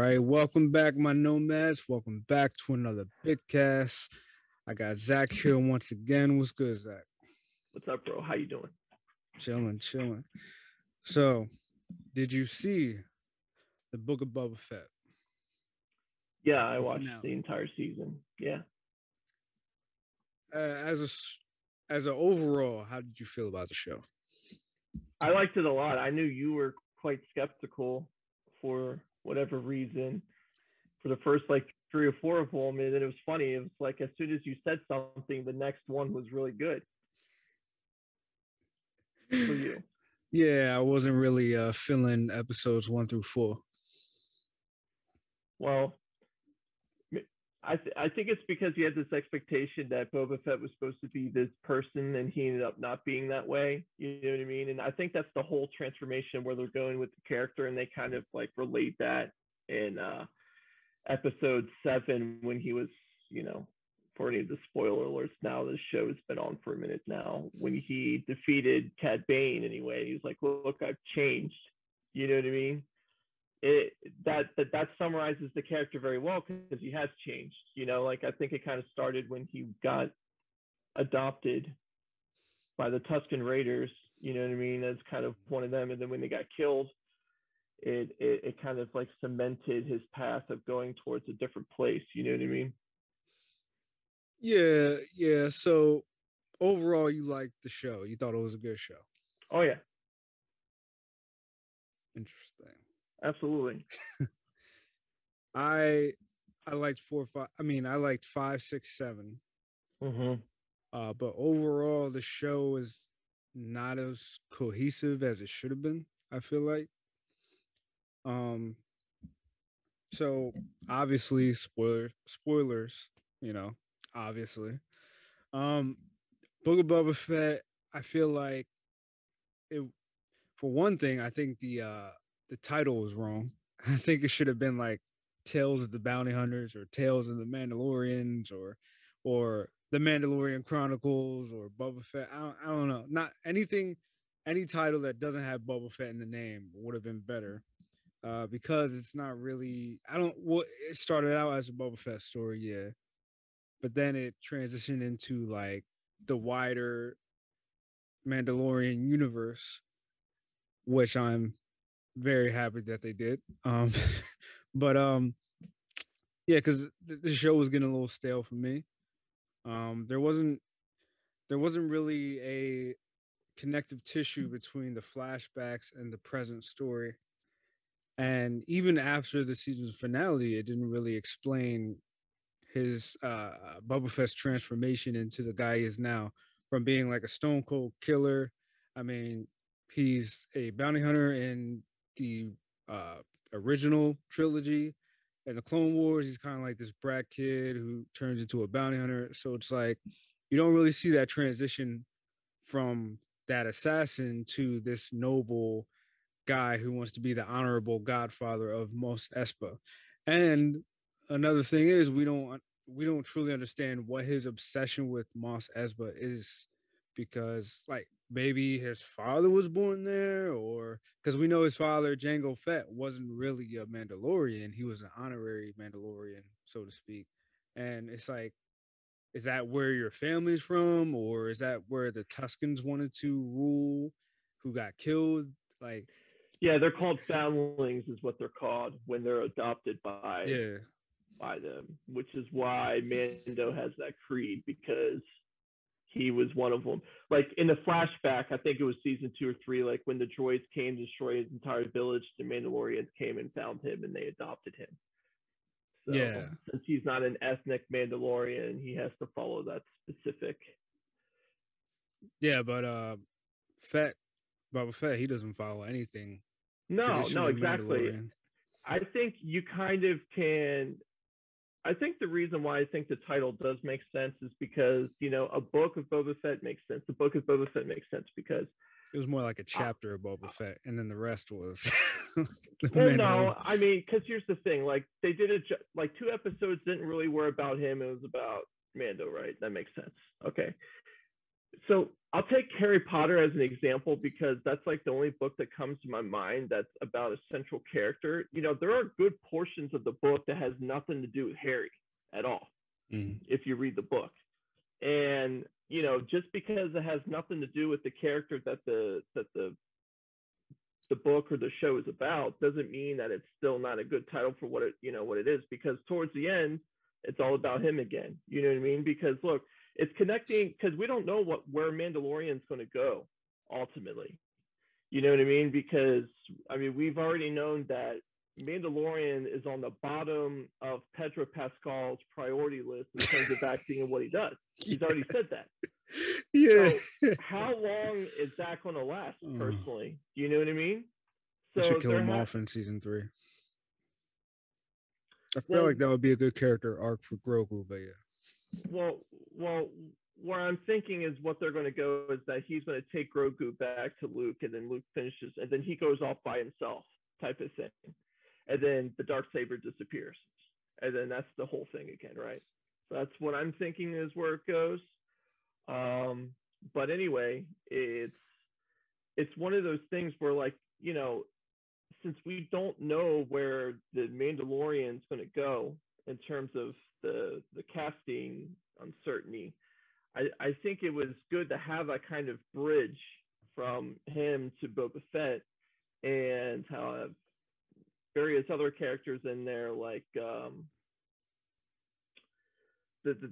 right, welcome back, my nomads. Welcome back to another Bitcast. I got Zach here once again. What's good, Zach? What's up, bro? How you doing? Chilling, chilling. So, did you see the Book of Boba Fett? Yeah, I The watched finale. the entire season. Yeah, As a overall, how did you feel about the show? I liked it a lot. I knew you were quite skeptical for whatever reason for the first like three or four of them, and then it was funny. It was like as soon as you said something, the next one was really good for you. Yeah, I wasn't really feeling episodes 1 through 4. Well, I think it's because you had this expectation that Boba Fett was supposed to be this person, and he ended up not being that way. You know what I mean? And I think that's the whole transformation where they're going with the character, and they kind of like relate that in episode 7 when he was, for any of the spoiler alerts now, the show's been on for a minute now. When he defeated Cad Bane, anyway, he was like, "Look, I've changed." You know what I mean? That summarizes the character very well because he has changed. Like I think it kind of started when he got adopted by the Tusken Raiders. You know what I mean? As kind of one of them, and then when they got killed, it kind of like cemented his path of going towards a different place. You know what I mean? Yeah, yeah. So, overall, you liked the show. You thought it was a good show. Oh yeah, Interesting. absolutely. I I liked 4, 5. I mean, I liked 5, 6, 7. Mm-hmm. But overall, the show is not as cohesive as it should have been. I feel like. Um. So obviously, spoilers. You know, obviously. Um, Book of Boba Fett. I feel like it. For one thing, I think the title was wrong. I think it should have been like Tales of the Bounty Hunters or Tales of the Mandalorians or the Mandalorian Chronicles or Boba Fett. I don't know. Not anything, any title that doesn't have Boba Fett in the name would have been better. Because it's not really. I don't. Well, it started out as a Boba Fett story, yeah, but then it transitioned into like the wider Mandalorian universe, which I'm very happy that they did. But yeah, because the show was getting a little stale for me. There wasn't really a connective tissue between the flashbacks and the present story. And even after the season's finale, it didn't really explain his Boba Fett's transformation into the guy he is now, from being like a stone cold killer. I mean, he's a bounty hunter in the uh, original trilogy. In the Clone Wars, he's kind of like this brat kid who turns into a bounty hunter. So it's like you don't really see that transition from that assassin to this noble guy who wants to be the honorable godfather of Mos Espa. And another thing is we don't truly understand what his obsession with Mos Espa is, because like maybe his father was born there, or because we know his father Jango Fett wasn't really a Mandalorian, he was an honorary Mandalorian, so to speak. And it's like, is that where your family's from, or is that where the Tuscans wanted to rule, who got killed? Like, Yeah, they're called foundlings, is what they're called when they're adopted yeah, by them, which is why Mando has that creed because he was one of them. Like in the flashback, I think it was season 2 or 3, like when the droids came to destroy his entire village, the Mandalorians came and found him and they adopted him. So yeah, since he's not an ethnic Mandalorian, he has to follow that specific. yeah. But Fett, Boba Fett, he doesn't follow anything No, no, traditionally exactly. Mandalorian. I think you kind of can. I think the reason why I think the title does make sense is because a book of Boba Fett makes sense. The book of Boba Fett makes sense because It was more like a uh, chapter of Boba Fett, and then the rest was the well, Mandalorian. no, I mean, because here's the thing: like they did it, like 2 episodes didn't really were about him; it was about Mando, right? That makes sense. Okay, So I'll take Harry Potter as an example because that's like the only book that comes to my mind that's about a central character. There are good portions of the book that has nothing to do with Harry at all Mm. if you read the book. And just because it has nothing to do with the character that the book or the show is about doesn't mean that it's still not a good title for what it is, because towards the end it's all about him again. You know what I mean? Because look, it's connecting, because we don't know where Mandalorian's going to go ultimately. You know what I mean? Because we've already known that Mandalorian is on the bottom of Pedro Pascal's priority list in terms of acting and what he does. He's already said that. Yeah. So how long is that going to last? Personally, do you know what I mean? They should So kill him off in season 3. I feel well, like that would be a good character arc for Grogu, but yeah. well, where I'm thinking is what they're going to go is that he's going to take Grogu back to Luke, and then Luke finishes, and then he goes off by himself, type of thing, and then the dark saber disappears, and then that's the whole thing again, right? So that's what I'm thinking is where it goes. But anyway, it's one of those things where, like, since we don't know where the Mandalorian's going to go in terms of the casting uncertainty, I think it was good to have a kind of bridge from him to Boba Fett, and have various other characters in there, like the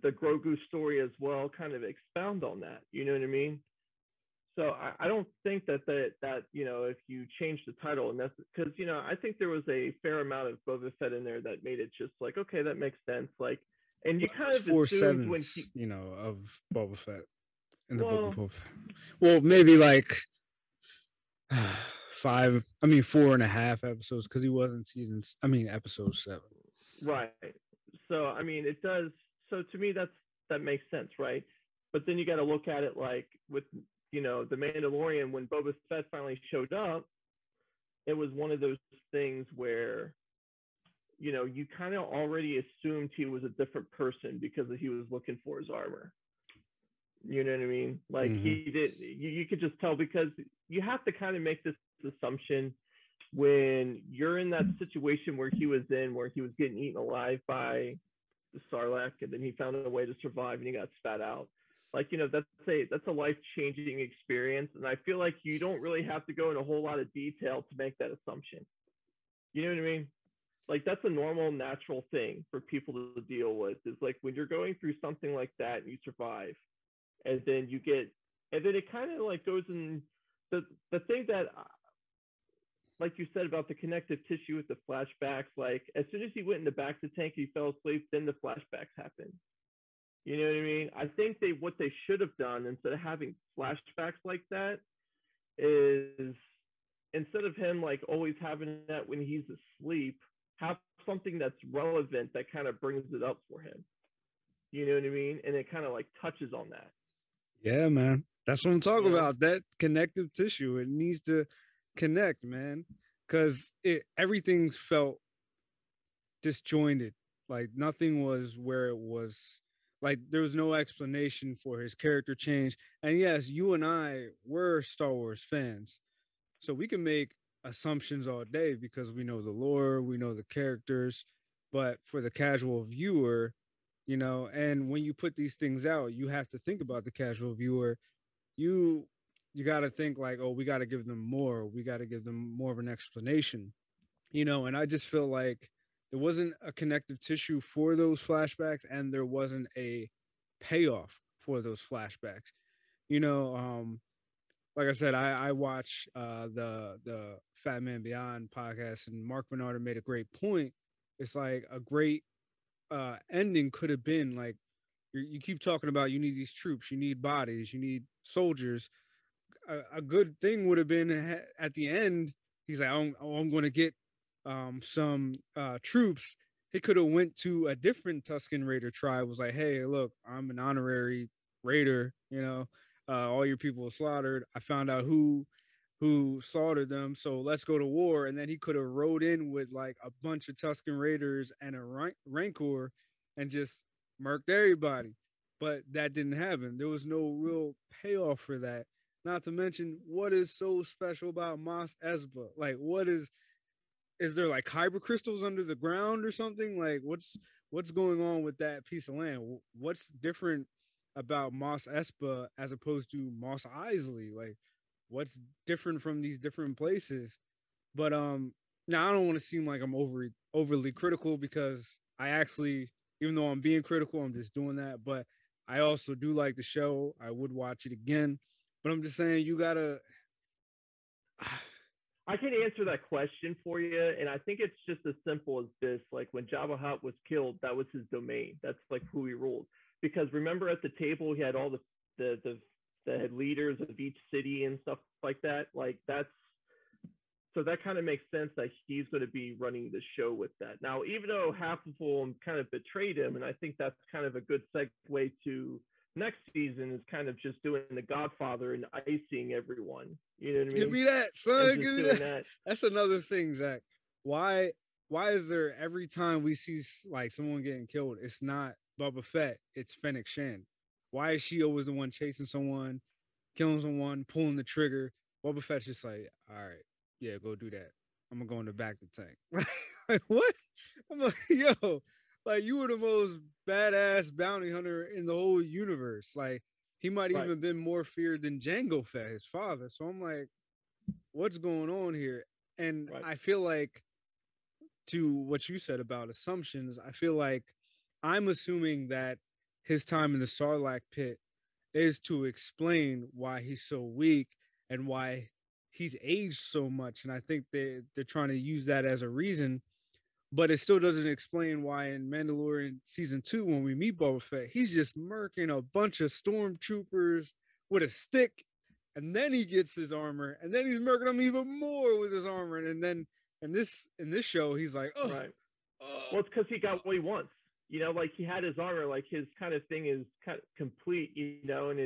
Grogu story as well, kind of expound on that. You know what I mean? So I don't think that if you change the title, and that's because I think there was a fair amount of Boba Fett in there that made it just like, okay, that makes sense. Like, and you kind of assumed when he, of Boba Fett in the Book of well, Boba Fett. Well, maybe like 4.5 episodes, because he was in episode 7. right. So it does. So to me, that makes sense, right? But then you got to look at it like with the Mandalorian, when Boba Fett finally showed up, it was one of those things where you kind of already assumed he was a different person because he was looking for his armor. You know what I mean? Like, he did. You could just tell, because you have to kind of make this assumption when you're in that situation where he was in, where he was getting eaten alive by the Sarlacc, and then he found a way to survive, and he got spat out. Like, that's a life-changing experience, and I feel like you don't really have to go in a whole lot of detail to make that assumption. You know what I mean? Like, that's a normal, natural thing for people to deal with. Is like, when you're going through something like that and you survive, and then it kind of like goes in the thing that, like you said about the connective tissue with the flashbacks, like, as soon as he went in the back of the tank, he fell asleep, then the flashbacks happened. You know what I mean? I think what they should have done, instead of having flashbacks like that, is, instead of him like always having that when he's asleep, have something that's relevant that kind of brings it up for him. You know what I mean? And it kind of like touches on that. Yeah, man. That's what I'm talking about. That connective tissue. It needs to connect, man. Because everything felt disjointed. Like, nothing was where it was. Like, there was no explanation for his character change. And yes, you and I were Star Wars fans, so we can make assumptions all day because we know the lore, we know the characters. But for the casual viewer, and when you put these things out, you have to think about the casual viewer. You got to think like, oh, we got to give them more. We got to give them more of an explanation. And I just feel like there wasn't a connective tissue for those flashbacks, and there wasn't a payoff for those flashbacks. You know, like I said, I watch the Fat Man Beyond podcast, and Mark Bernard made a great point. It's like a great ending could have been like, you keep talking about, you need these troops, you need bodies, you need soldiers. A good thing would have been at the end. He's like, I'm going to get some troops. He could have went to a different Tusken Raider tribe. Was like, hey, look, I'm an honorary Raider. All your people were slaughtered. I found out who slaughtered them. So let's go to war. And then he could have rode in with like a bunch of Tusken Raiders and a Rancor and just murked everybody. but that didn't happen. There was no real payoff for that. Not to mention, what is so special about Mos Espa? Like, is there like kyber crystals under the ground or something? Like, what's going on with that piece of land? What's different about Mos Espa as opposed to Mos Eisley? Like, what's different from these different places? But now I don't want to seem like I'm overly critical because I actually, even though I'm being critical, I'm just doing that. But I also do like the show. I would watch it again. But I'm just saying you gotta. I can answer that question for you, and I think it's just as simple as this. Like when Jabba Hutt was killed, that was his domain. That's like who he ruled. Because remember at the table he had all the head leaders of each city and stuff like that. Like that's so that kind of makes sense that he's going to be running the show with that. Now, even though half of them kind of betrayed him, and I think that's kind of a good segue to next season is kind of just doing the Godfather and icing everyone. You know what I Give mean? me that, And son. just Give me doing that. that. That's another thing, Zach. Why? Why is there every time we see like someone getting killed, it's not Boba Fett, it's Fennec Shan? Why is she always the one chasing someone, killing someone, pulling the trigger? Boba Fett's just like, all right, yeah, go do that. I'm gonna go in the back of the tank. Like what? I'm like, yo, like you were the most badass bounty hunter in the whole universe. Like he might Right. even been more feared than Jango Fett, his father. So I'm like, what's going on here? And Right. I feel like to what you said about assumptions, I feel like I'm assuming that his time in the Sarlacc pit is to explain why he's so weak and why he's aged so much. And I think they're trying to use that as a reason, but it still doesn't explain why in Mandalorian season 2, when we meet Boba Fett, he's just murking a bunch of stormtroopers with a stick, and then he gets his armor, and then he's murking them even more with his armor, and then in this show, he's like, oh, Right. oh, Well, it's because he got what he wants. You know, like he had his armor, like his kind of thing is kind of complete. You know, and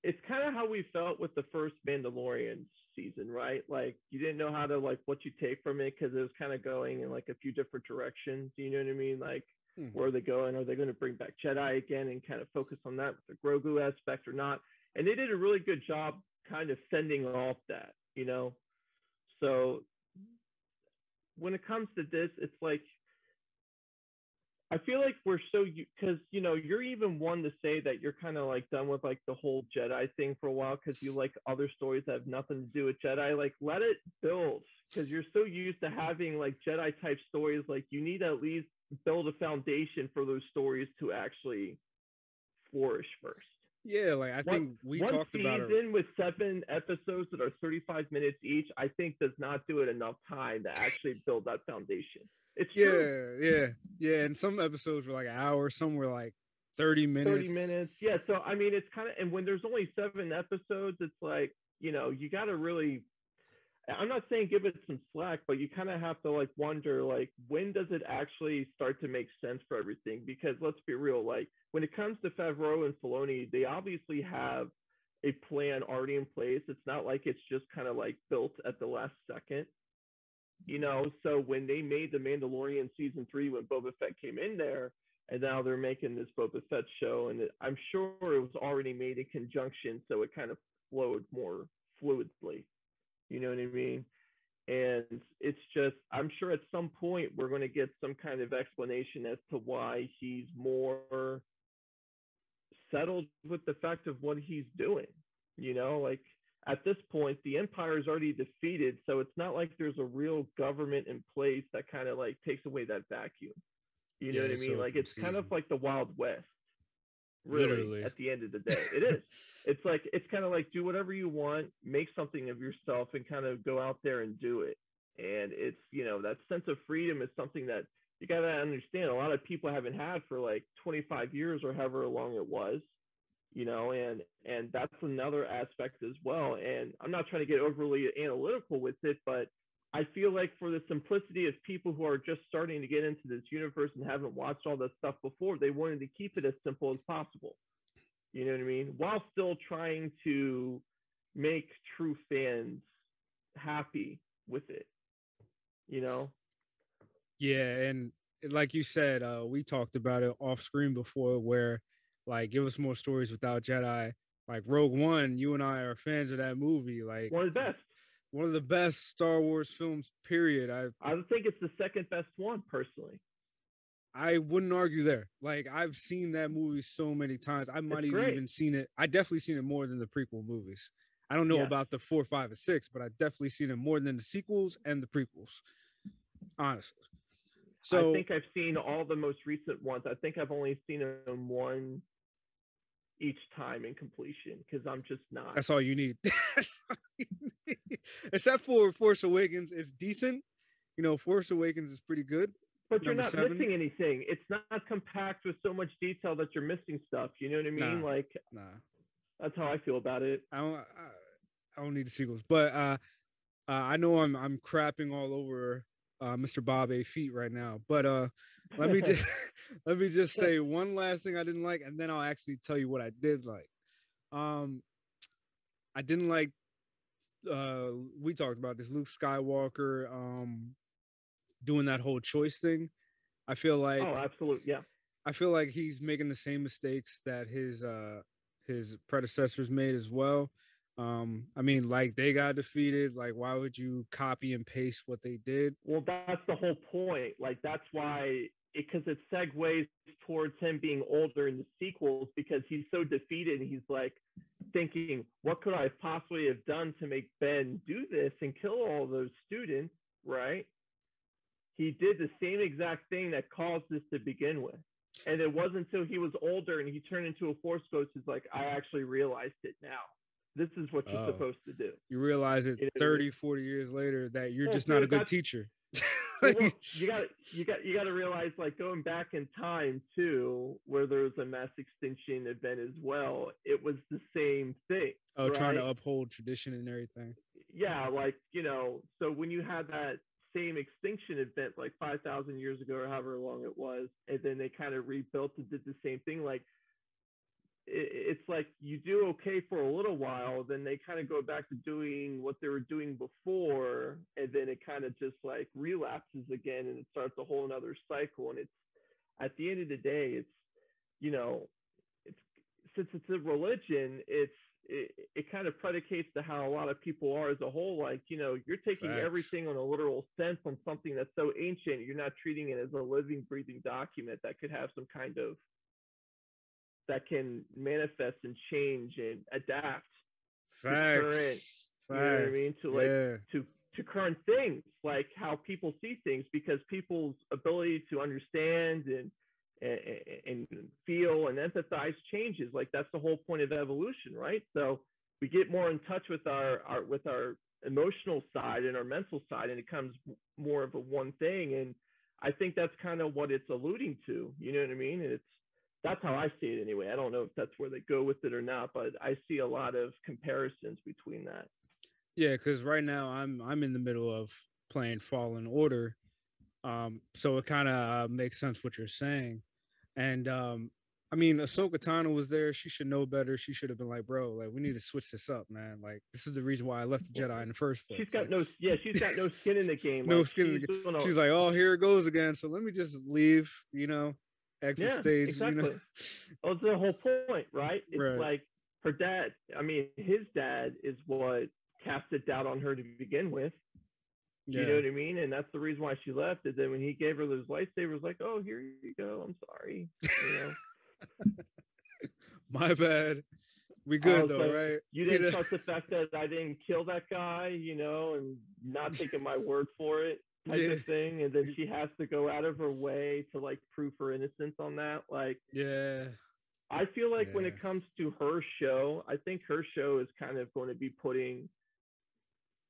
it's kind of how we felt with the first Mandalorian season, right? Like you didn't know how to like what you take from it because it was kind of going in like a few different directions. You know what I mean? Like mhm. where are they going? Are they going to bring back Jedi again and kind of focus on that with the Grogu aspect or not? And they did a really good job kind of fending off that, you know. So when it comes to this, it's like I feel like we're so because you know you're even one to say that you're kind of like done with like the whole Jedi thing for a while because you like other stories that have nothing to do with Jedi. Like let it build because you're so used to having like Jedi type stories. Like you need to at least build a foundation for those stories to actually flourish first. Yeah, like I One think we one talked about it. season with 7 episodes that are 35 minutes each, I think does not do it enough time to actually build that foundation. It's true. Yeah, and some episodes were like an hour, some were like 30 30 minutes. minutes. Yeah. So, I mean, it's kind of, and when there's only 7 episodes, it's like, you know, you got to really, I'm not saying give it some slack, but you kind of have to like wonder, like, when does it actually start to make sense for everything? Because let's be real, like, when it comes to Favreau and Filoni, they obviously have a plan already in place. It's not like it's just kind of like built at the last second. You know, so when they made the Mandalorian season 3, when Boba Fett came in there, and now they're making this Boba Fett show, and I'm sure it was already made in conjunction, so it kind of flowed more fluidly. You know what I mean? And it's just, I'm sure at some point we're going to get some kind of explanation as to why he's more settled with the fact of what he's doing. You know, like at this point, the empire is already defeated, so it's not like there's a real government in place that kind of like takes away that vacuum. You Yeah, know what I it's mean? Like open it's kind of season. like the Wild West, really, Literally. at the end of the day. It is. It's like, it's kind of like do whatever you want, make something of yourself, and kind of go out there and do it. And it's, you know, that sense of freedom is something that you got to understand a lot of people haven't had for like 25 years or however long it was, you know, and that's another aspect as well. And I'm not trying to get overly analytical with it, but I feel like for the simplicity of people who are just starting to get into this universe and haven't watched all this stuff before, they wanted to keep it as simple as possible. You know what I mean? While still trying to make true fans happy with it, you know? Yeah, and like you said, we talked about it off screen before, where like give us more stories without Jedi. Like Rogue One, you and I are fans of that movie. Like One of the best. one of the best Star Wars films. Period. I would think it's the second best one, personally. I wouldn't argue there. Like I've seen that movie so many times. I might It's have great. even seen it. I definitely seen it more than the prequel movies. I don't know Yes. about the 4, 5, and 6, but I definitely seen it more than the sequels and the prequels. Honestly. I So think I've seen all the most recent ones. I think I've only seen them one each time in completion because I'm just not. that's all you need. Except for Force Awakens, it's decent. You know, Force Awakens is pretty good. But you're Number not 7. missing anything. It's not compact with so much detail that you're missing stuff. You know what I mean? Nah, Like, nah. that's how I feel about it. I don't need the sequels, but I know I'm crapping all over Mr. Bob A. Feet right now, but let me just let me just say one last thing I didn't like, and then I'll actually tell you what I did like. Um, I didn't like. We talked about this Luke Skywalker doing that whole choice thing. I feel like Oh, absolutely. Yeah. I feel like he's making the same mistakes that his predecessors made as well. I mean, like they got defeated. Like, why would you copy and paste what they did? Well, that's the whole point. Like, that's why, because it segues towards him being older in the sequels because he's so defeated. He's like thinking, what could I possibly have done to make Ben do this and kill all those students, right? He did the same exact thing that caused this to begin with. And it wasn't until he was older and he turned into a force ghost, he's like, I actually realized it now. This is what you're Oh, supposed to do. you realize it You know what I mean? 30, 40 years later that you're Well, just not a dude, good that's teacher. well, you got to realize, like, going back in time too, where there was a mass extinction event as well. It was the same thing, Oh, trying to right? uphold tradition and everything. Yeah, like, so when you had that same extinction event like 5,000 years ago or however long it was, and then they kind of rebuilt and did the same thing, like it's like you do okay for a little while, then they kind of go back to doing what they were doing before, and then it kind of just like relapses again, and it starts a whole another cycle. And it's at the end of the day, it's you know, it's since it's a religion, it kind of predicates to how a lot of people are as a whole. Like, you're taking Facts. everything on a literal sense on something that's so ancient. You're not treating it as a living, breathing document that could have some kind of that can manifest and change and adapt to current, Facts. you know what I Facts. mean, to like Yeah. to current things, like how people see things, because people's ability to understand and feel and empathize changes. Like, that's the whole point of evolution, right? So we get more in touch with our emotional side and our mental side, and it becomes more of a one thing. And I think that's kind of what it's alluding to. You know what I mean? And that's how I see it anyway. I don't know if that's where they go with it or not, but I see a lot of comparisons between that. Yeah, because right now I'm in the middle of playing Fallen Order. So it kind of makes sense what you're saying. And I mean, Ahsoka Tano was there. She should know better. She should have been like, bro, like we need to switch this up, man. Like this is the reason why I left the Well, Jedi in the first place. she's got Like no, yeah, she's got no skin in the game. no Like, skin in the she's game. doing a, She's like, oh, here it goes again. So let me just leave. Exit yeah, stage. exactly. Well, it's the whole point, right? It's Right. like her dad. I mean, his dad is what casted doubt on her to begin with. You know Yeah. what I mean? And that's the reason why she left. And then when he gave her those lightsabers, like, oh, here you go. I'm sorry. You know, My bad. We I good was though, like, right? you didn't trust the fact that I didn't kill that guy, and not taking my word for it, type Yeah. of thing. And then she has to go out of her way to like prove her innocence on that. Like, Yeah. I feel like when Yeah. it comes to her show, I think her show is kind of going to be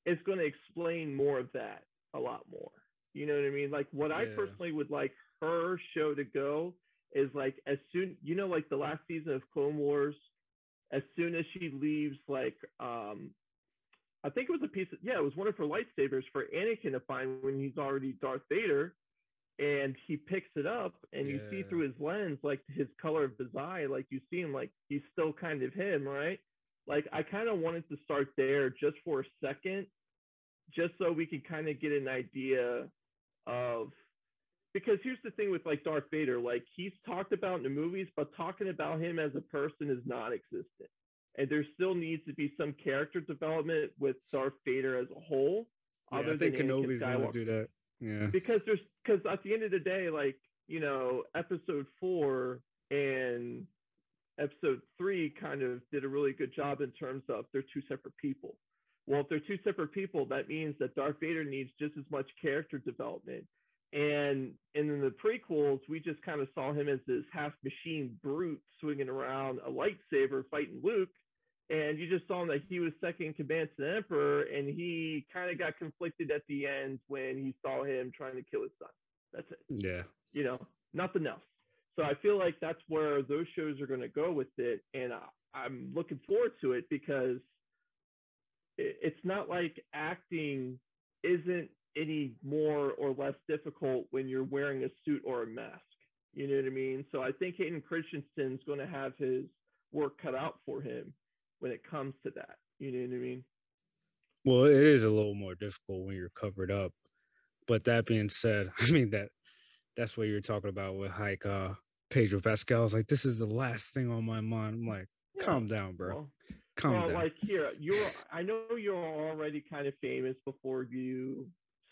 it's going to explain more of that a lot more. You know what I mean? Like, what I Yeah. personally would like her show to go is like, as soon, like the last season of Clone Wars, as soon as she leaves, like, I think it was a piece of, yeah, it was one of her lightsabers for Anakin to find when he's already Darth Vader, and he picks it up, and you see Yeah. through his lens, like his color of his eye, like you see him, like he's still kind of him, right? Like, I kind of wanted to start there just for a second, just so we can kind of get an idea of because here's the thing with like Darth Vader, like he's talked about in the movies, but talking about him as a person is non-existent. And there still needs to be some character development with Darth Vader as a whole, Yeah, I other than think Anakin Kenobi's gonna do Skywalker. that. Yeah. Because at the end of the day, like Episode 4 and Episode 3 kind of did a really good job in terms of they're two separate people. Well, if they're two separate people, that means that Darth Vader needs just as much character development. And in the prequels, we just kind of saw him as this half machine brute swinging around a lightsaber fighting Luke. And you just saw him that he was second in command to the Emperor, and he kind of got conflicted at the end when he saw him trying to kill his son. That's it. Yeah. Nothing else. So I feel like that's where those shows are going to go with it, and I'm looking forward to it because it's not like acting isn't any more or less difficult when you're wearing a suit or a mask. You know what I mean? So I think Hayden Christensen's going to have his work cut out for him when it comes to that. You know what I mean? Well, it is a little more difficult when you're covered up. But that being said, I mean that's what you're talking about with like Pedro Pascal's like, this is the last thing on my mind. I'm like, Yeah. calm down, bro. Well, Calm down. like here, I know you're already kind of famous before you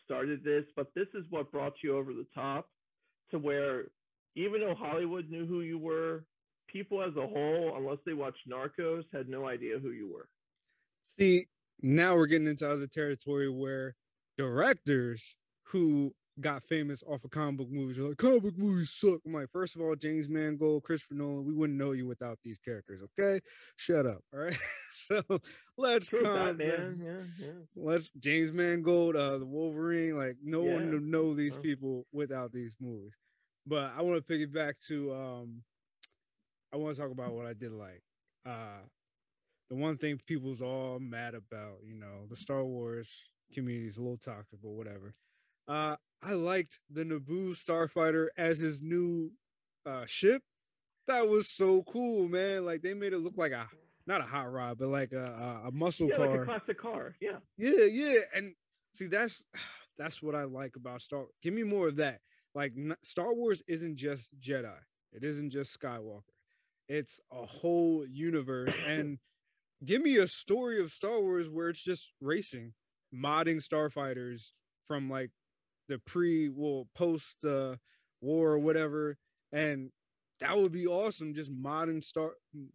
started this, but this is what brought you over the top to where even though Hollywood knew who you were, people as a whole, unless they watched Narcos, had no idea who you were. See, now we're getting into other territory where directors who got famous off of comic book movies are like, comic book movies suck. I'm like, first of all, James Mangold, Christopher Nolan, we wouldn't know you without these characters, okay? Shut up, all right? So let's True, Batman, yeah. let's James Mangold, the Wolverine, like no one Yeah. to know these people without these movies. But I want to piggyback to I want to talk about what I did like. The one thing people's all mad about, the Star Wars community is a little toxic, but whatever. I liked the Naboo Starfighter as his new ship. That was so cool, man. Like they made it look like not a hot rod, but like a muscle car. Like a classic car. Yeah. Yeah. And see, that's what I like about Star. Give me more of that. Like Star Wars isn't just Jedi. It isn't just Skywalker. It's a whole universe. And give me a story of Star Wars where it's just racing, modding starfighters from like the post war or whatever, and that would be awesome. Just modding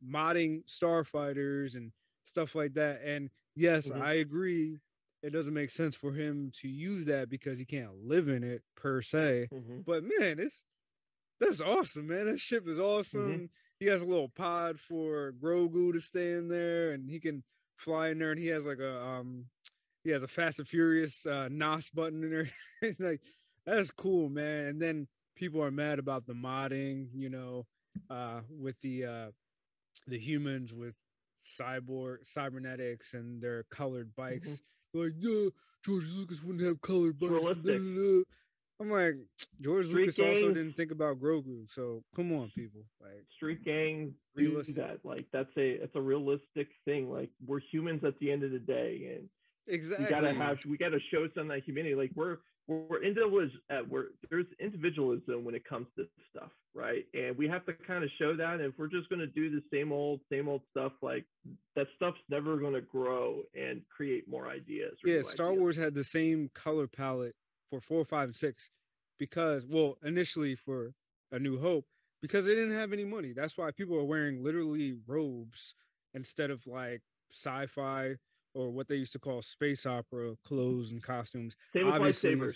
starfighters and stuff like that. And yes, I agree. It doesn't make sense for him to use that because he can't live in it per se. But man, that's awesome, man. That ship is awesome. He has a little pod for Grogu to stay in there, and he can fly in there. And he has like a Fast and Furious NOS button in there. Like that's cool, man. And then people are mad about the modding, with the humans with cybernetics and their colored bikes. Like, yeah, George Lucas wouldn't have colored bikes. I'm like, George Lucas also didn't think about Grogu, so come on, people. Like street gangs do that. Like it's a realistic thing. Like we're humans at the end of the day, and exactly we gotta show some of that humanity. Like we're there's individualism when it comes to stuff, right? And we have to kind of show that. And if we're just gonna do the same old stuff, like that stuff's never gonna grow and create more ideas. Yeah, Star Wars had the same color palette for 4, 5, and 6 because, well, initially for A New Hope, because they didn't have any money. That's why people are wearing literally robes instead of like sci-fi or what they used to call space opera clothes and costumes. Same with lightsabers.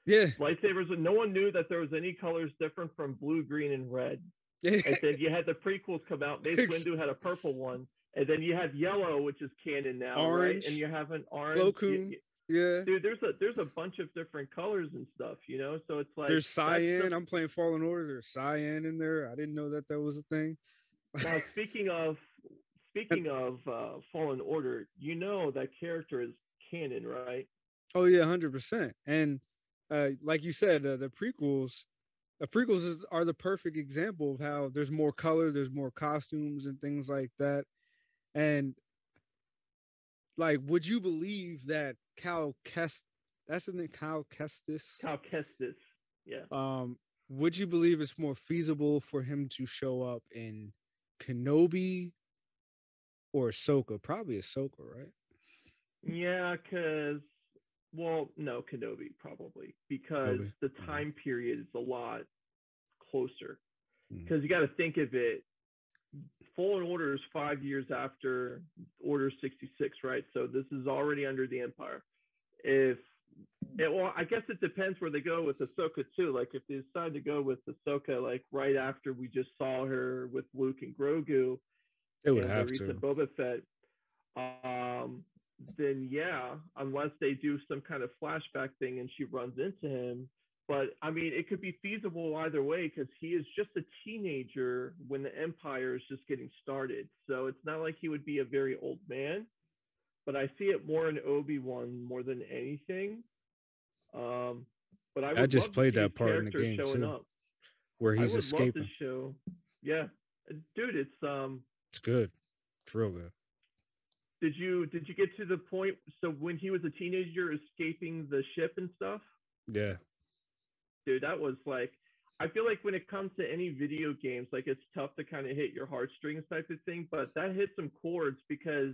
Yeah. Lightsabers, no one knew that there was any colors different from blue, green, and red. And then you had the prequels come out. Mace Windu had a purple one. And then you have yellow, which is canon now, orange, right? And you have an orange. Plo Koon. Yeah. Dude, there's a bunch of different colors and stuff, So it's like there's cyan. I'm playing Fallen Order. There's cyan in there. I didn't know that was a thing. Now, speaking of Fallen Order, that character is canon, right? Oh yeah, 100%. And like you said, the prequels are the perfect example of how there's more color, there's more costumes and things like that. And like, would you believe that Cal Kestis? Cal Kestis. Yeah. Um, would you believe it's more feasible for him to show up in Kenobi or Ahsoka? Probably Ahsoka, right? Yeah, because, well, no, Kenobi probably, because Kenobi. the time period is a lot closer. Mm. Because you got to think of it, Fallen Order is 5 years after Order 66, right? So this is already under the Empire. If well, I guess it depends where they go with Ahsoka too. Like if they decide to go with Ahsoka, like right after we just saw her with Luke and Grogu They would and the have recent to. Boba Fett, um, then yeah, unless they do some kind of flashback thing and she runs into him. But I mean, it could be feasible either way because he is just a teenager when the Empire is just getting started. So it's not like he would be a very old man. But I see it more in Obi-Wan more than anything. Um, but I I would just love to played see his that part in the character game showing too, up. where I he's would love to escaping. show. Yeah, dude, it's It's good. It's real good. did you get to the point? So when he was a teenager, escaping the ship and stuff, Yeah. dude, that was like. I feel like when it comes to any video games, like it's tough to kind of hit your heartstrings type of thing, but that hit some chords because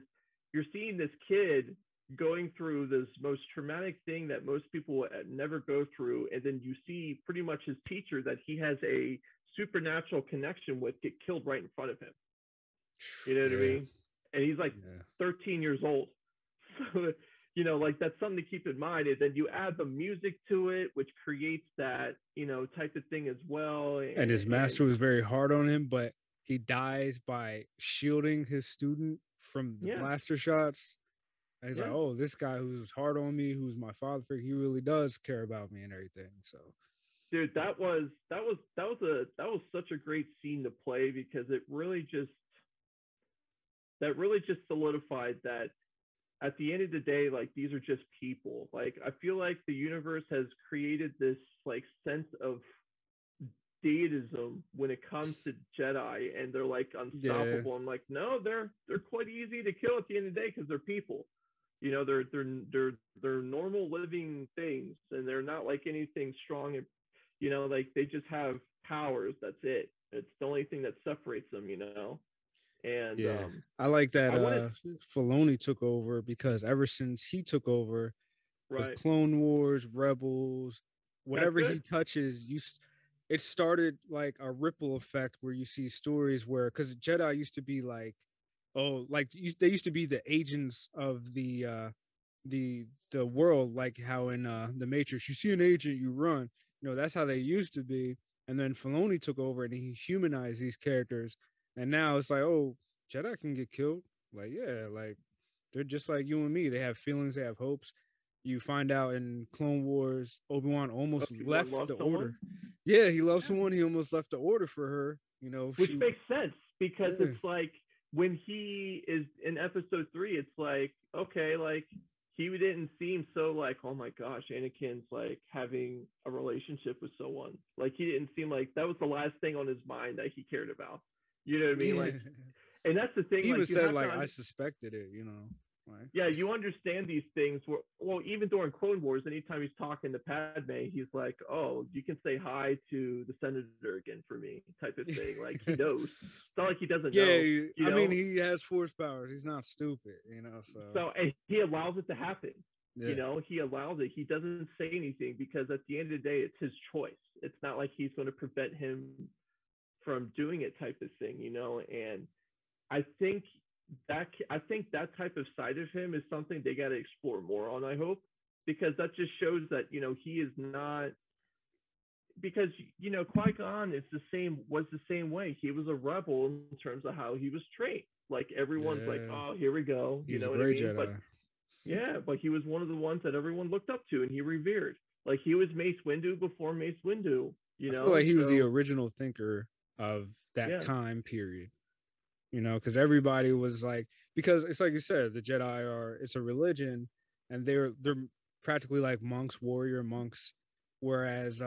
you're seeing this kid going through this most traumatic thing that most people never go through, and then you see pretty much his teacher that he has a supernatural connection with get killed right in front of him. You know what I Yeah. mean? And he's like Yeah. 13 years old. So, like that's something to keep in mind. And then you add the music to it, which creates that, type of thing as well. And his And master was very hard on him, but he dies by shielding his student from the yeah, blaster shots. And he's like, yeah, "Oh, this guy who's hard on me, who's my father figure, he really does care about me and everything." So, dude, that was such a great scene to play because it really just solidified that at the end of the day, like these are just people. Like I feel like the universe has created this like sense of deism when it comes to Jedi, and they're like yeah, unstoppable. I'm like, no, they're quite easy to kill at the end of the day because they're people. They're normal living things, and they're not like anything strong. And like they just have powers. That's it. It's the only thing that separates them. And yeah. I like that I wanted Filoni took over because ever since he took over with right. Clone Wars, Rebels, That's whatever he good. touches, it started like a ripple effect where you see stories where because Jedi used to be like, oh, like they used to be the agents of the world, like how in the Matrix, you see an agent, you run. That's how they used to be. And then Filoni took over and he humanized these characters. And now it's like, oh, Jedi can get killed. Like, yeah, like they're just like you and me. They have feelings, they have hopes. You find out in Clone Wars, Obi-Wan almost Obi-Wan left loves the someone. order. Yeah, he loves Yeah. someone. He almost left the order for her. Which She, makes sense because yeah, it's like when he is in episode 3, it's like, okay, like he didn't seem so like, oh my gosh, Anakin's like having a relationship with someone. Like he didn't seem like that was the last thing on his mind that he cared about. You know what I mean? yeah. Like, and that's the thing, He even like you said have like to I suspected it. Like yeah, you understand these things. Well, even during Clone Wars, anytime he's talking to Padme, he's like, "Oh, you can say hi to the senator again for me," type of thing. Like he knows. It's not like he doesn't know. yeah. I mean, he has force powers. He's not stupid. So So and he allows it to happen. yeah, He allows it. He doesn't say anything because at the end of the day, it's his choice. It's not like he's going to prevent him from doing it, type of thing. And I think that type of side of him is something they got to explore more on. I hope because that just shows that he is not because Qui Gon is the same way. He was a rebel in terms of how he was trained. Like everyone's like, yeah. oh, here we go. He You was a know what I great mean? But Jedi. yeah, but he was one of the ones that everyone looked up to and he revered. Like he was Mace Windu before Mace Windu. I feel like he was the So original thinker of that yeah, time period. Because everybody was like, because it's like you said, the Jedi it's a religion, and they're practically like monks, warrior monks. Whereas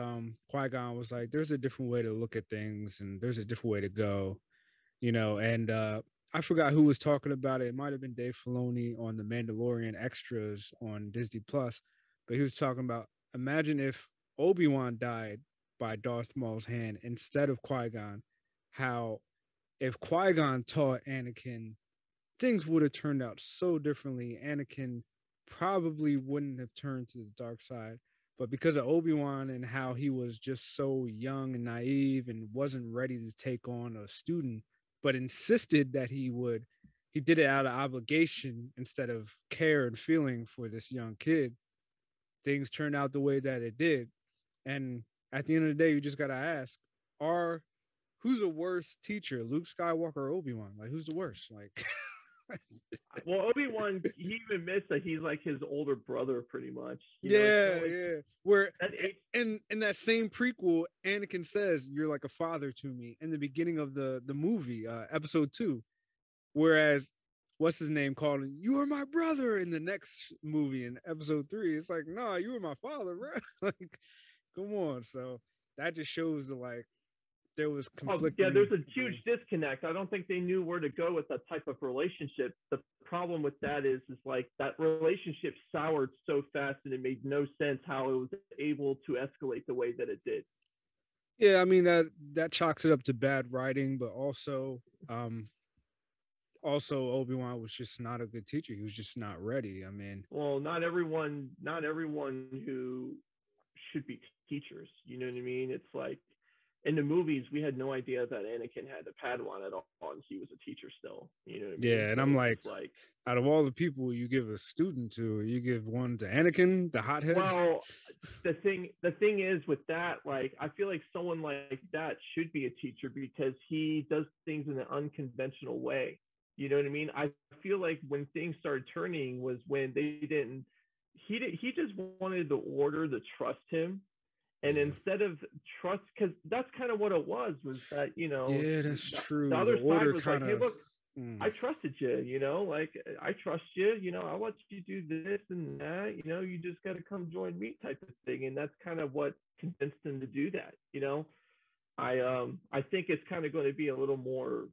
Qui Gon was like, there's a different way to look at things, and there's a different way to go. And I forgot who was talking about it. It might have been Dave Filoni on the Mandalorian extras on Disney Plus, but he was talking about imagine if Obi-Wan died by Darth Maul's hand instead of Qui-Gon. How if Qui-Gon taught Anakin, things would have turned out so differently. Anakin probably wouldn't have turned to the dark side. But because of Obi-Wan and how he was just so young and naive and wasn't ready to take on a student, but insisted that he would, he did it out of obligation instead of care and feeling for this young kid. Things turned out the way that it did. And at the end of the day, you just got to ask, are who's the worst teacher, Luke Skywalker or Obi-Wan? Like, who's the worst? Like, Well, Obi-Wan, he even admits that he's like his older brother, pretty much. Yeah. Where that age. in that same prequel, Anakin says, "You're like a father to me" in the beginning of the movie, episode 2. Whereas, what's his name called him, "You are my brother" in the next movie in episode 3. It's like, nah, you were my father, bro. Like, come on. So that just shows the like there was conflicting. Yeah, there's a huge disconnect. I don't think they knew where to go with that type of relationship. The problem with that is like that relationship soured so fast, and it made no sense how it was able to escalate the way that it did. Yeah, I mean that chalks it up to bad writing, but also Obi-Wan was just not a good teacher. He was just not ready. I mean, well, not everyone who should be teachers. You know what I mean? It's like in the movies, we had no idea that Anakin had a Padawan at all, and he was a teacher still. You know what I mean? Yeah, and so I'm like, out of all the people you give a student to, you give one to Anakin, the hothead. Well, the thing is with that, like, I feel like someone like that should be a teacher because he does things in an unconventional way. You know what I mean? I feel like when things started turning was when they didn't. He just wanted the order to trust him, and instead of trust, because that's kind of what it was that yeah, that's true. The other side was kinda, like, hey, look, I trusted you, like I trust you, I'll let you do this and that, you just got to come join me type of thing. And that's kind of what convinced him to do that. I think it's kind of going to be a little more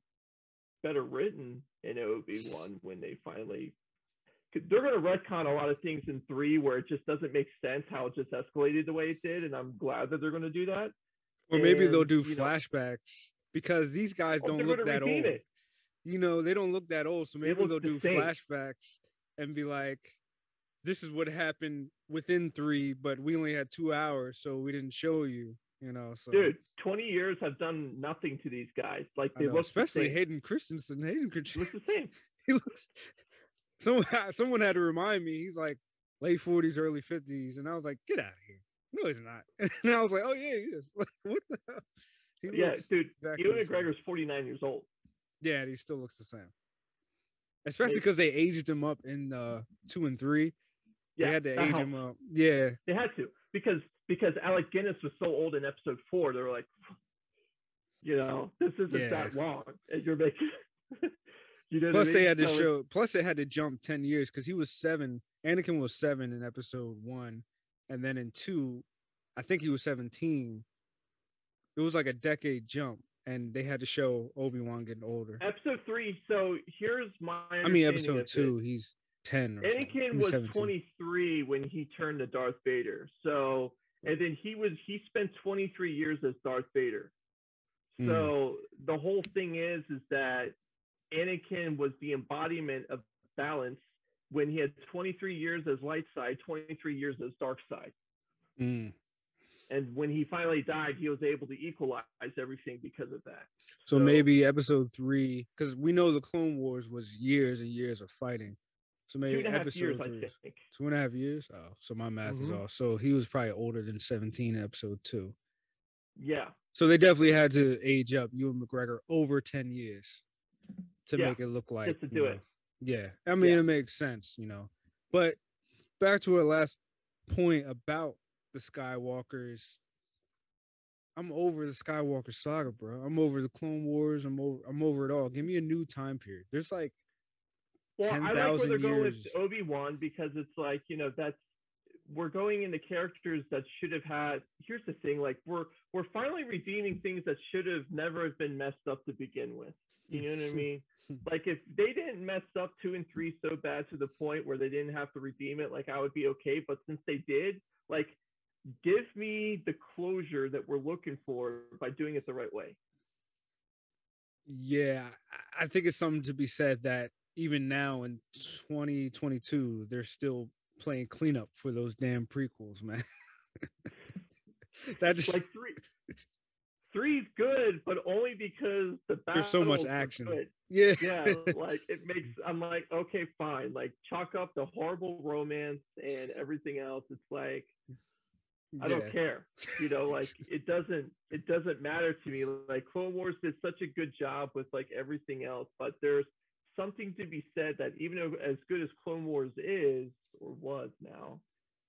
better written in Obi-Wan when they finally, they're going to retcon a lot of things in 3 where it just doesn't make sense how it just escalated the way it did. And I'm glad that they're going to do that. Or maybe they'll do flashbacks because these guys don't look that old. They don't look that old. So maybe they'll do flashbacks and be like, this is what happened within 3, but we only had 2 hours, so we didn't show you, so. Dude, 20 years have done nothing to these guys. Like, they look especially the same. Hayden Christensen. Hayden Christensen looks the same. He looks. Someone had to remind me. He's like late 40s, early 50s, and I was like, "Get out of here!" No, he's not. And I was like, "Oh yeah, he is." Like, what the hell? Dude. Exactly Ewan McGregor's 49 years old. Yeah, he still looks the same. Especially because they aged him up in 2 and 3. They had to age him up. Yeah, they had to because Alec Guinness was so old in episode 4. They were like, this isn't that long, and you're making. Plus, they had to show. Plus, they had to jump 10 years because he was 7. Anakin was 7 in episode 1, and then in 2, I think he was 17. It was like a decade jump, and they had to show Obi-Wan getting older. Episode 3. So here's my. Episode 2. He's 10. Anakin was 23 when he turned to Darth Vader. So, and then he spent 23 years as Darth Vader. So the whole thing is that Anakin was the embodiment of balance when he had 23 years as light side, 23 years as dark side. And when he finally died, he was able to equalize everything because of that. So maybe episode 3, because we know the Clone Wars was years and years of fighting. So maybe 2.5 years, I think. 2.5 years? Oh, so my math is off. So he was probably older than 17 in episode 2. Yeah. So they definitely had to age up Ewan McGregor over 10 years to make it look like. Just to do it. Yeah. I mean, it makes sense, But back to our last point about the Skywalkers. I'm over the Skywalker saga, bro. I'm over the Clone Wars. I'm over it all. Give me a new time period. There's like 10,000 years. I like where they're going with Obi-Wan because it's like, that's we're going into characters that should have had. Here's the thing, like we're finally redeeming things that should have never been messed up to begin with. You know what I mean? Like if they didn't mess up 2 and 3 so bad to the point where they didn't have to redeem it, like I would be okay. But since they did, like give me the closure that we're looking for by doing it the right way. Yeah, I think it's something to be said that even now in 2022, they're still playing cleanup for those damn prequels, man. That just Like three's good, but only because the there's so much battles were action. good. Yeah. Yeah, like it makes I'm like, okay, fine. Like chalk up the horrible romance and everything else. It's like I don't Yeah. care. Like it doesn't matter to me. Like Clone Wars did such a good job with like everything else, but there's something to be said that even as good as Clone Wars is or was now,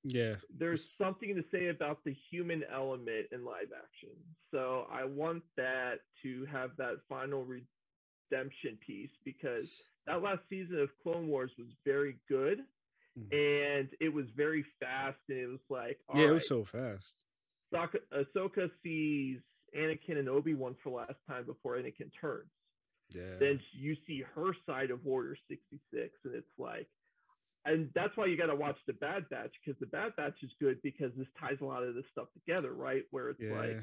Yeah. there's something to say about the human element in live action. So I want that to have that final redemption piece because that last season of Clone Wars was very good and it was very fast and it was like, all Yeah, it was right, so fast. Ahsoka sees Anakin and Obi-Wan for the last time before Anakin turns. Yeah. Then you see her side of Warrior 66 and it's like, and that's why you got to watch the Bad Batch because the Bad Batch is good because this ties a lot of this stuff together, right? Where it's like,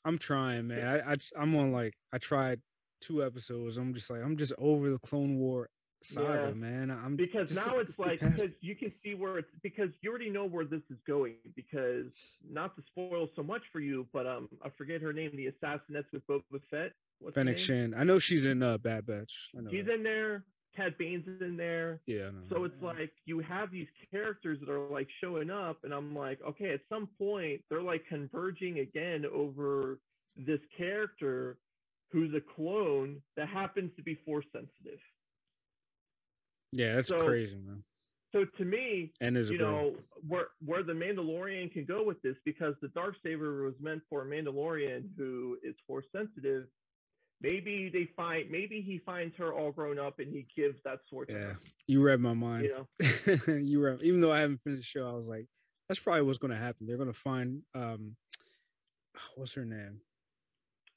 I'm trying, man. I'm on like I tried 2 episodes. I'm just like I'm just over the Clone War saga, yeah, man. I'm because just now it's let's get like past because you can see where it's because you already know where this is going because not to spoil so much for you, but I forget her name, the assassiness with Boba Fett. What's her Fennec name? Shan. I know she's in Bad Batch. I know She's that. in there. Cad Bane's in there. Yeah, I know. So it's like you have these characters that are like showing up, and I'm like, okay, at some point they're like converging again over this character who's a clone that happens to be force sensitive. Yeah, that's So crazy, man. so to me, And there's a girl. where the Mandalorian can go with this, because the Darksaber was meant for a Mandalorian who is force sensitive. Maybe he finds her all grown up and he gives that sword to her. You read my mind. You know, Even though I haven't finished the show, I was like, that's probably what's gonna happen. They're gonna find what's her name?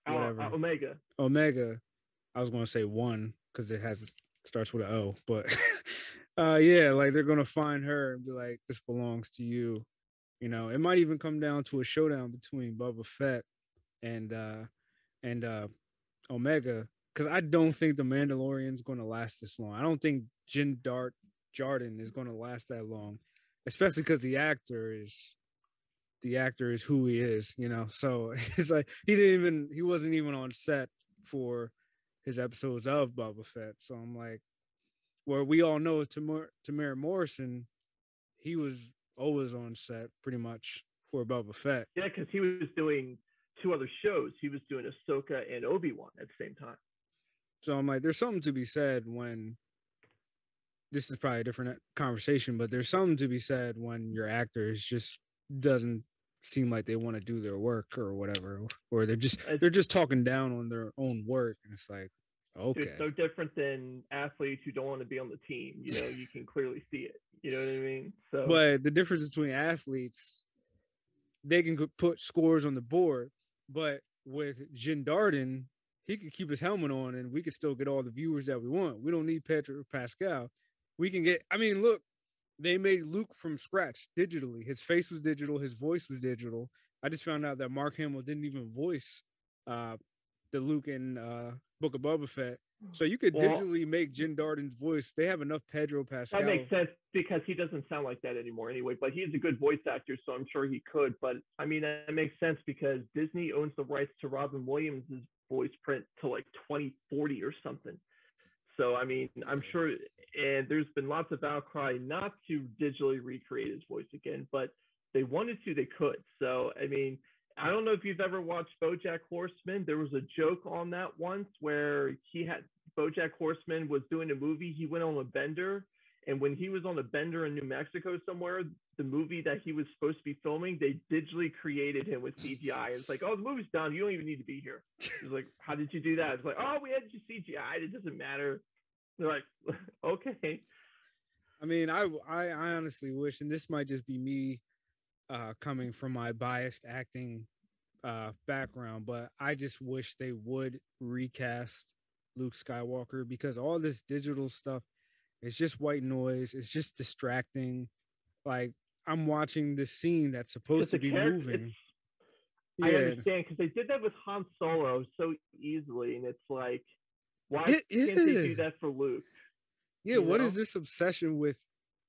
Whatever. Omega. Omega. I was gonna say one because it has starts with an O, but yeah, like they're gonna find her and be like, this belongs to you. It might even come down to a showdown between Boba Fett and Omega, because I don't think the Mandalorian's going to last this long. I don't think Jin Dart Jarden is going to last that long, especially because the actor is who he is. So it's like he wasn't even on set for his episodes of Boba Fett. So I'm like, where we all know Tamara Morrison, he was always on set pretty much for Boba Fett. Yeah, because he was doing two other shows. He was doing Ahsoka and Obi-Wan at the same time. So I'm like, there's something to be said when this is probably a different conversation, but there's something to be said when your actors just doesn't seem like they want to do their work or whatever, or they're just talking down on their own work, and it's like, okay, it's no different than athletes who don't want to be on the team. You can clearly see it. You know what I mean? So, but the difference between athletes, they can put scores on the board, but with Jin Darden, he could keep his helmet on and we could still get all the viewers that we want. We don't need Pedro Pascal. We can get, I mean, look, they made Luke from scratch digitally. His face was digital, his voice was digital. I just found out that Mark Hamill didn't even voice uh, the Luke in Book of Boba Fett. So you could digitally make Jin Darden's voice. They have enough Pedro Pascal. That makes sense because he doesn't sound like that anymore anyway. But he's a good voice actor, so I'm sure he could. But I mean, that makes sense because Disney owns the rights to Robin Williams' voice print to like 2040 or something. So I mean, I'm sure, and there's been lots of outcry not to digitally recreate his voice again, but they wanted to, they could. So I mean, I don't know if you've ever watched BoJack Horseman. There was a joke on that once where BoJack Horseman was doing a movie. He went on a bender, and when he was on a bender in New Mexico somewhere, the movie that he was supposed to be filming, they digitally created him with CGI. It's like, oh, the movie's done. You don't even need to be here. He's like, how did you do that? It's like, oh, we had you CGI. It doesn't matter. They're like, okay. I mean, I honestly wish, and this might just be me coming from my biased acting background, but I just wish they would recast Luke Skywalker because all this digital stuff is just white noise. It's just distracting. Like, I'm watching this scene that's supposed because to the be character, it's moving. I Yeah, understand because they did that with Han Solo so easily, and it's like, why can't they yeah. do that for Luke? Yeah, You what is know, this obsession with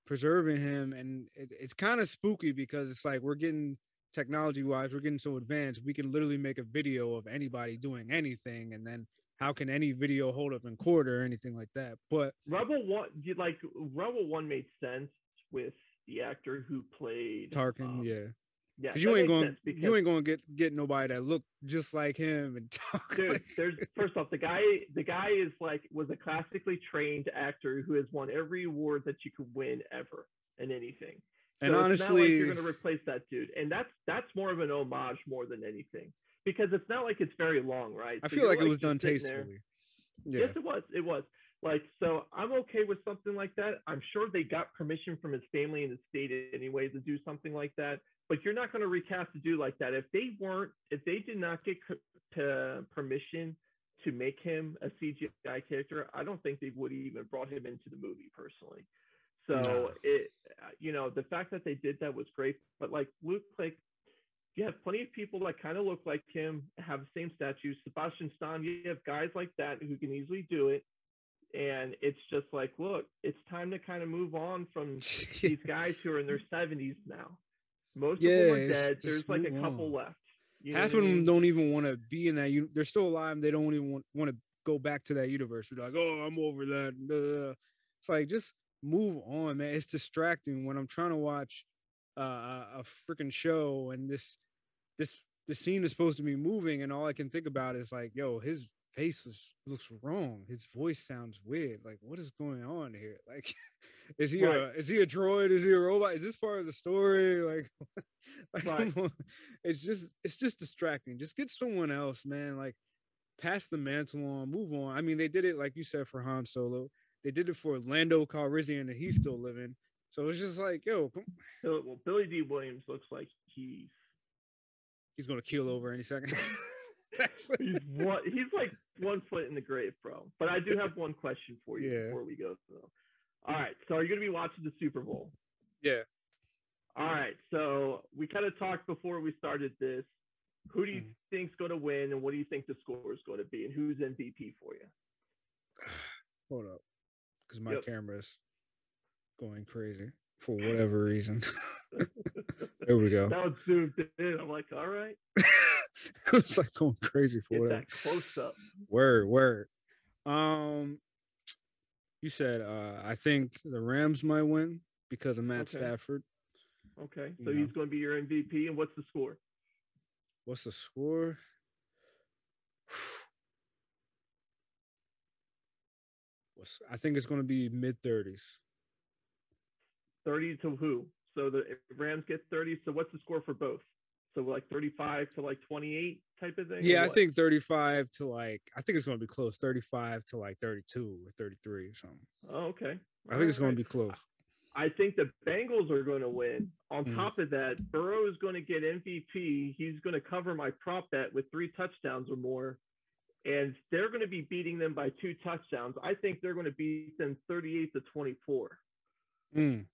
preserving him? And it's kind of spooky because it's like we're getting technology wise, we're getting so advanced, we can literally make a video of anybody doing anything, and then how can any video hold up in court or anything like that? But Rebel One made sense with the actor who played. Tarkin, yeah, Yeah, because that made sense because you ain't going to get nobody that look just like him and talk dude, like. there's first off the guy is like was a classically trained actor who has won every award that you could win ever in anything. And So it's not like you're honestly, going to replace that dude, and that's more of an homage more than anything because it's not like it's very long, right? I So feel you're like it like was just done sitting there. tastefully. Yes, Yeah, it was. It was. Like, so I'm okay with something like that. I'm sure they got permission from his family in the state anyway to do something like that. But you're not going to recast a dude like that. If they did not get permission to make him a CGI character, I don't think they would even brought him into the movie personally. nah, So the fact that they did that was great. But like Luke, like you have plenty of people that kind of look like him, have the same stature. Sebastian Stan, you have guys like that who can easily do it. And it's just like, look, it's time to kind of move on from these guys who are in their 70s now. Most yeah, of them are it's dead. There's just like move a couple on. left. You know Half what I of them mean? don't even want to be in that. They're still alive. They don't even want to go back to that universe. They're like, oh, I'm over that. It's like just move on, man. It's distracting when I'm trying to watch a freaking show and this this scene is supposed to be moving, and all I can think about is like, yo, his looks wrong. His voice sounds weird. Like, what is going on here? Like, Right, is he a droid? Is he a robot? Is this part of the story? Like, right. it's just distracting. Just get someone else, man. Like, pass the mantle on, move on. I mean, they did it like you said for Han Solo. They did it for Lando Calrissian, and he's still living. So it's just like, yo, Well, Billy D. Williams looks like he's gonna keel over any second. he's like 1 foot in the grave, bro. But I do have one question for you Yeah, before we go though. All right, so are you going to be watching the Super Bowl? yeah. All right, so we kind of talked before we started this. Who do you Mm. think's going to win, and what do you think the score is going to be, and who's MVP for you? Hold up, because my Yep. camera's going crazy for whatever reason. There we go. That was zoomed in. I'm like, all right, It's like going crazy for get whatever. that close up. Word. Um, you said I think the Rams might win because of Matt Okay, Stafford. okay. You So know, he's going to be your MVP, and what's the score? what's the score? I think it's going to be mid 30s. 30 to who? So the Rams get 30. So what's the score for both? So like 35 to like 28 type of thing, or Yeah, I what? think 35 to like I think it's going to be close. 35 to like 32 or 33 or something. Oh, okay. I All think it's going right. to be close. I think the Bengals are going to win. On Mm. top of that, Burrow is going to get MVP. He's going to cover my prop bet with 3 touchdowns or more. And they're going to be beating them by 2 touchdowns. I think they're going to beat them 38 to 24. Mm.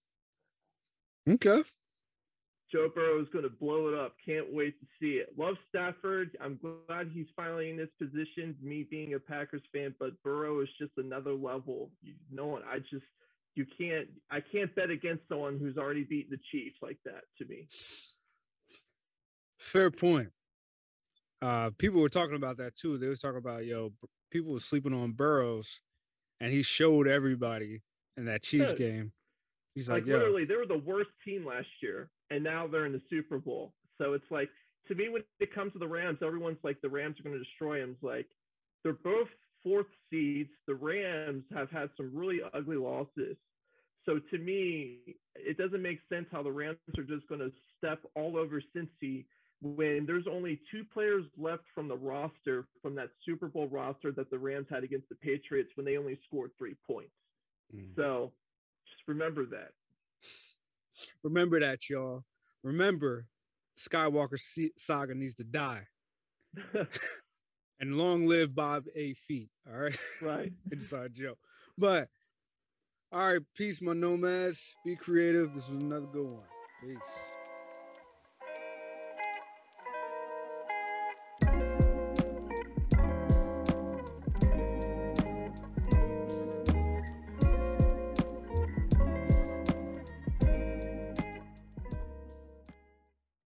Okay. Joe Burrow is going to blow it up. Can't wait to see it. Love Stafford. I'm glad he's finally in this position. Me being a Packers fan, but Burrow is just another level. I can't bet against someone who's already beaten the Chiefs like that. To me, Fair point. People were talking about that too. They was talking about people were sleeping on Burrows, and he showed everybody in that Chiefs game. He's like, like yo, literally, they were the worst team last year, and now they're in the Super Bowl. So it's like, to me, when it comes to the Rams, everyone's like, the Rams are going to destroy them. It's like, they're both 4th seeds. The Rams have had some really ugly losses. So to me, it doesn't make sense how the Rams are just going to step all over Cincy when there's only 2 players left from the roster, from that Super Bowl roster that the Rams had against the Patriots when they only scored 3 points. So just remember that. remember that, y'all. Remember, Skywalker saga needs to die. And long live Bob A. Feet. All right. Right. Inside joke. But all right, peace, my nomads. Be creative. This was another good one. Peace.